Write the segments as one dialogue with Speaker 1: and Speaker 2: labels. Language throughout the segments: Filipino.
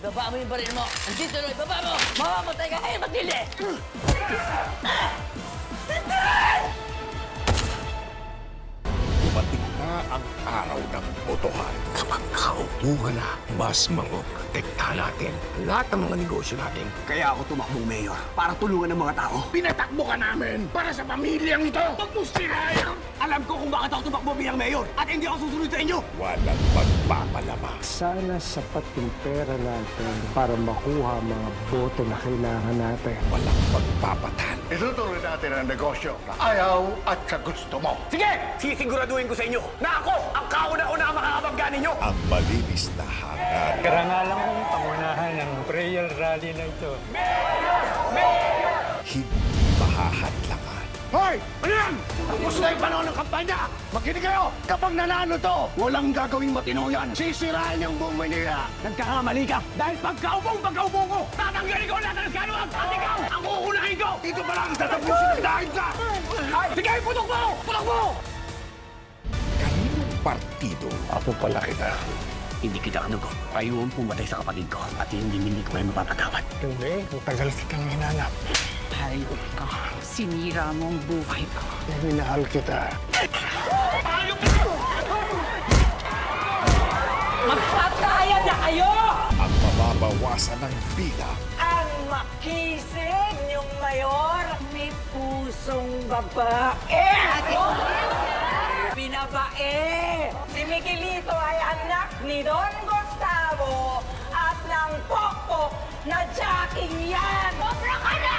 Speaker 1: Baba mo yung baril mo! Andito, Roy! Baba mo! Mamamatay ka kayo, Matilde!
Speaker 2: Dumating na ang araw ng botohan. Kapag kaupo ka na, mas mamoprotektahan natin ang lahat ng mga negosyo natin.
Speaker 3: Kaya ako tumakbong mayor para tulungan ng mga tao.
Speaker 2: Pinatakbo ka namin para sa pamilyang ito. Huwag mo sirayan!
Speaker 3: Alam ko kung bakit ako tumakbo bilang mayor at hindi ako susunod sa inyo.
Speaker 2: Walang magpapalabas.
Speaker 4: Sana sapat yung pera natin para makuha mga boto na kailangan natin.
Speaker 2: Walang magpapatalo.
Speaker 5: Itutuloy natin ang negosyo na ayaw at sa gusto mo.
Speaker 3: Sige, sisiguraduhin ko sa inyo na ako ang kauna-una ang makakabangga ninyo.
Speaker 2: Ang malinis na hangar.
Speaker 4: Karangalan kong pangunahan ng prayer rally na ito.
Speaker 2: Hindi mahahadlangan.
Speaker 5: Hoy! Ano yan? Tapos na yung panahon ng kampanya! Makinig kayo! Kapag nanalo to, walang gagawing matino yan. Sisirain yung buong Manila.
Speaker 3: Nagkakamali ka dahil pagkaupo ko, tatanggalin ko lahat ng kaluwag at ikaw ang uunahin ko.
Speaker 5: Dito pa lang tatapusin ang dahil sa...
Speaker 3: Ay, sige, putok mo! Putok mo!
Speaker 2: Kaninong partido
Speaker 5: Ako pala kita.
Speaker 3: Hindi kita kanugo. Ayun pumatay sa kapatid ko at hindi ko kayo mapapatawad.
Speaker 4: Hindi, ang tagal kitang hinanap.
Speaker 6: Hayop ka. Sinira mo ang buhay ko.
Speaker 4: Minahal kita.
Speaker 1: Magpatayan na kayo!
Speaker 2: ang mababawasan ng bilang.
Speaker 1: Ang makisig niyong mayor, may pusong babae! Binabae! Si Miguelito ay anak ni Don Gustavo at ng pokpok na jacking yan! Sobra ka na!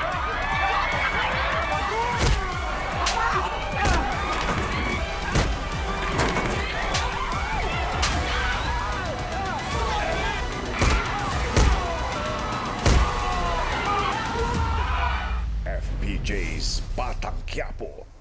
Speaker 2: FPJ's Batang Quiapo.